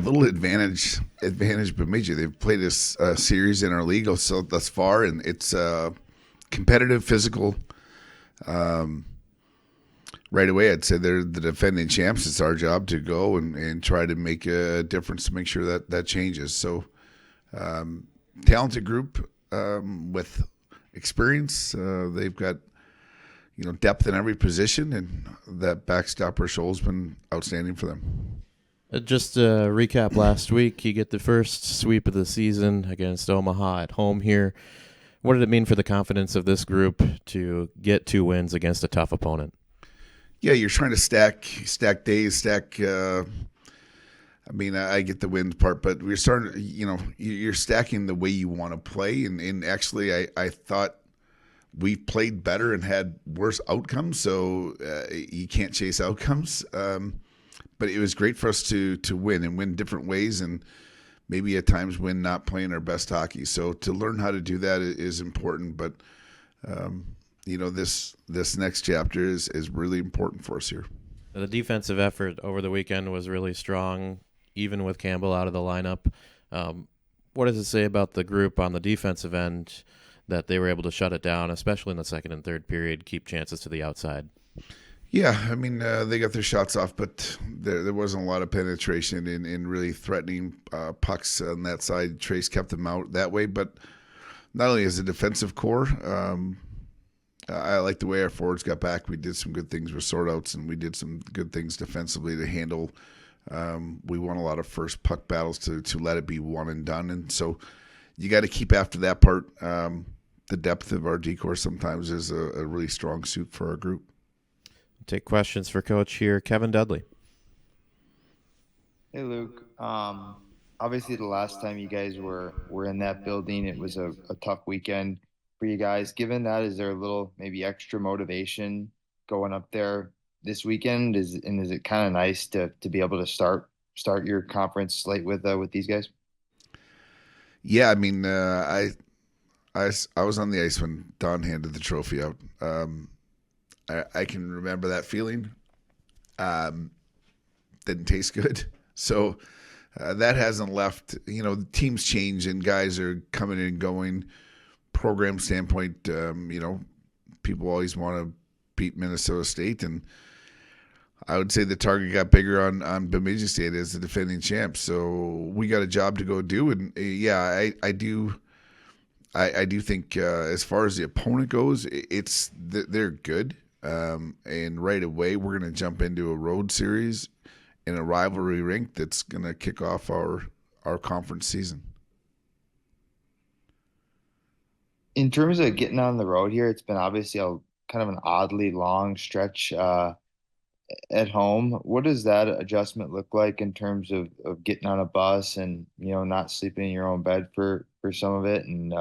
little advantage Bemidji. They've played this series in our league so thus far, and it's competitive, physical. Right away, I'd say they're the defending champs. It's our job to go and try to make a difference to make sure that changes. So, talented group with experience. They've got depth in every position, and that backstopper Scholl's been outstanding for them. Just to recap last week, you get the first sweep of the season against Omaha at home here. What did it mean for the confidence of this group to get 2 wins against a tough opponent? Yeah, you're trying to stack days, I get the wins part, but we're starting. You're stacking the way you want to play, and actually, I thought we played better and had worse outcomes. So you can't chase outcomes, but it was great for us to win and win different ways, and maybe at times win not playing our best hockey. So to learn how to do that is important, but. This next chapter is really important for us here. The defensive effort over the weekend was really strong, even with Campbell out of the lineup. What does it say about the group on the defensive end that they were able to shut it down, especially in the second and third period, keep chances to the outside? Yeah, they got their shots off, but there wasn't a lot of penetration in really threatening pucks on that side. Trace kept them out that way, but not only as a defensive core, I like the way our forwards got back. We did some good things with sort-outs, and we did some good things defensively to handle. We won a lot of first puck battles to let it be one and done, and so you got to keep after that part. The depth of our D-core sometimes is a really strong suit for our group. Take questions for Coach here. Kevin Dudley. Hey, Luke. Obviously, the last time you guys were in that building, it was a tough weekend for you guys. Given that, is there a little maybe extra motivation going up there this weekend? Is it kind of nice to be able to start your conference slate with these guys? Yeah, I was on the ice when Don handed the trophy out. I can remember that feeling. Didn't taste good, so that hasn't left. The teams change and guys are coming and going. Program standpoint, people always want to beat Minnesota State, and I would say the target got bigger on Bemidji State as the defending champs. So we got a job to go do, and I do think as far as the opponent goes, they're good, and right away we're going to jump into a road series in a rivalry rink that's going to kick off our conference season. In terms of getting on the road here, it's been obviously a kind of an oddly long stretch at home. What does that adjustment look like in terms of getting on a bus and not sleeping in your own bed for some of it? And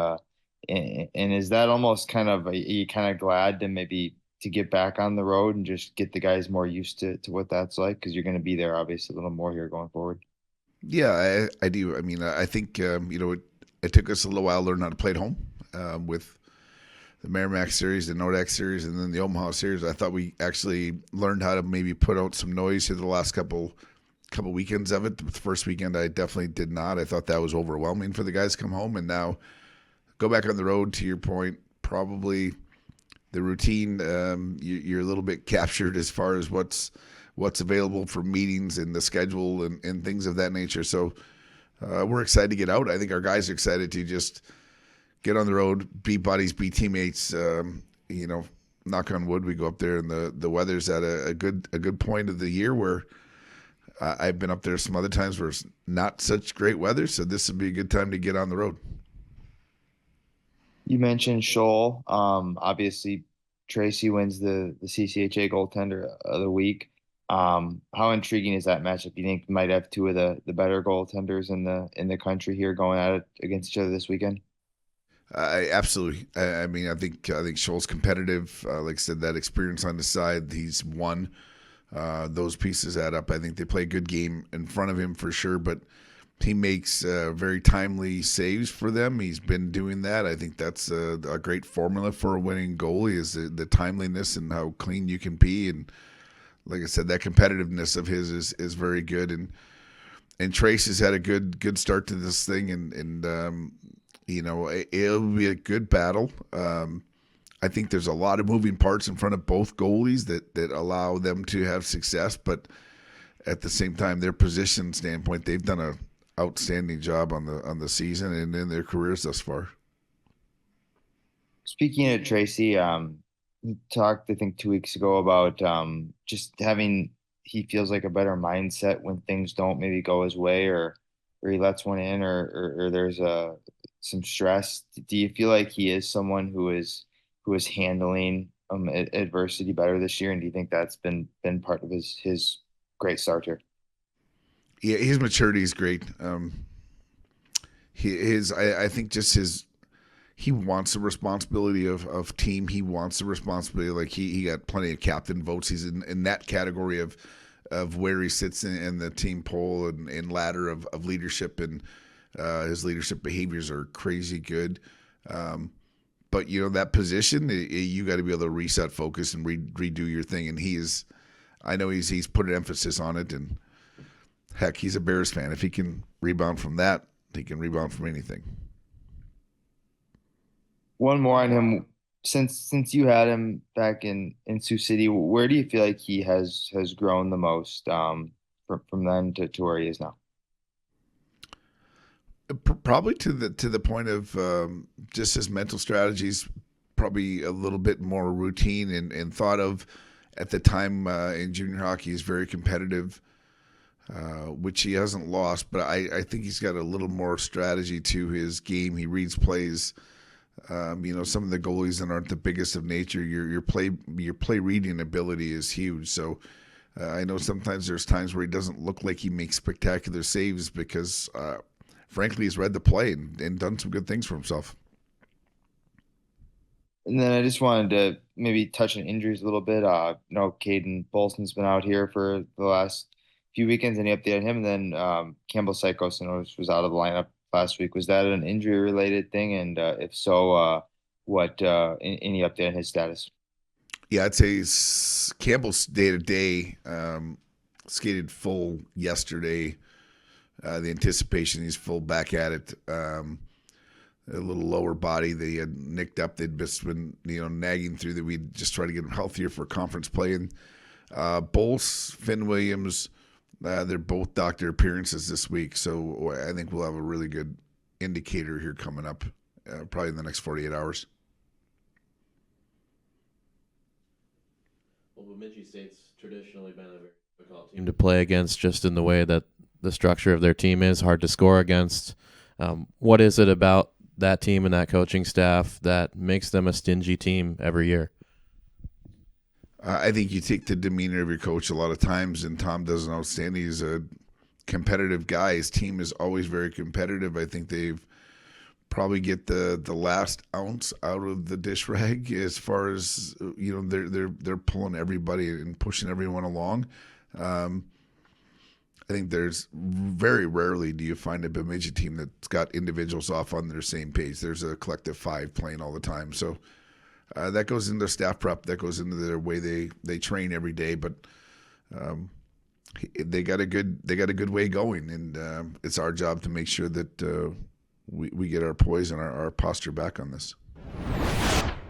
is that almost kind of are you kind of glad to maybe to get back on the road and just get the guys more used to what that's like, because you're going to be there obviously a little more here going forward? Yeah, I do. I think it took us a little while to learn how to play at home. With the Merrimack series, the Nodak series, and then the Omaha series, I thought we actually learned how to maybe put out some noise here the last couple weekends of it. The first weekend, I definitely did not. I thought that was overwhelming for the guys to come home, and now go back on the road. To your point, probably the routine. You're a little bit captured as far as what's available for meetings and the schedule and things of that nature. So we're excited to get out. I think our guys are excited to just get on the road, be buddies, be teammates. Knock on wood, we go up there, and the weather's at a good point of the year where I've been up there some other times where it's not such great weather. So this would be a good time to get on the road. You mentioned Scholl. Obviously, Tracy wins the CCHA goaltender of the week. How intriguing is that matchup? You think you might have two of the better goaltenders in the country here going at it against each other this weekend? Absolutely. I think Scholl's competitive. Like I said, that experience on the side, he's won. Those pieces add up. I think they play a good game in front of him for sure, but he makes very timely saves for them. He's been doing that. I think that's a great formula for a winning goalie is the timeliness and how clean you can be. And like I said, that competitiveness of his is very good. And and Trace has had a good start to this thing, and it'll be a good battle. I think there's a lot of moving parts in front of both goalies that allow them to have success, but at the same time, their position standpoint, they've done a outstanding job on the season and in their careers thus far. Speaking of Tracy, he talked, I think, 2 weeks ago about just having he feels like a better mindset when things don't maybe go his way or he lets one in or there's some stress. Do you feel like he is someone who is handling adversity better this year? And do you think that's been part of his great start here? Yeah, his maturity is great. I think just he wants the responsibility of team. He wants the responsibility. Like he got plenty of captain votes. He's in that category of where he sits in the team poll and ladder of leadership, and his leadership behaviors are crazy good. But that position, you got to be able to reset focus and redo your thing. And I know he's put an emphasis on it. And heck, he's a Bears fan. If he can rebound from that, he can rebound from anything. One more on him. Since you had him back in Sioux City, where do you feel like he has grown the most from then to where he is now? Probably to the point of just his mental strategies, probably a little bit more routine and thought of at the time in junior hockey. He's very competitive, which he hasn't lost, but I think he's got a little more strategy to his game. He reads plays. Some of the goalies that aren't the biggest of nature, your play reading ability is huge. So I know sometimes there's times where he doesn't look like he makes spectacular saves because, frankly, he's read the play and done some good things for himself. And then I just wanted to maybe touch on injuries a little bit. Caden Bolson's been out here for the last few weekends. Any update on him? And then Campbell Psychos, was out of the lineup last week. Was that an injury related thing? And if so, what any update on his status? Yeah, I'd say Campbell's day to day skated full yesterday. The anticipation, he's full back at it. A little lower body that he had nicked up. They'd just been nagging through that. We'd just try to get him healthier for conference play. And Bols, Finn Williams, they're both doctor appearances this week, so I think we'll have a really good indicator here coming up, probably in the next 48 hours. Well, Bemidji State's traditionally been a very difficult team to play against, just in the way that the structure of their team is hard to score against. What is it about that team and that coaching staff that makes them a stingy team every year? I think you take the demeanor of your coach a lot of times, and Tom does an outstanding. He's a competitive guy. His team is always very competitive. I think they've probably get the last ounce out of the dish rag as far as they're pulling everybody and pushing everyone along. I think there's very rarely do you find a Bemidji team that's got individuals off on their same page. There's a collective five playing all the time. So that goes into their staff prep. That goes into their way they train every day. But they got a good way going, and it's our job to make sure that we get our poise and our posture back on this.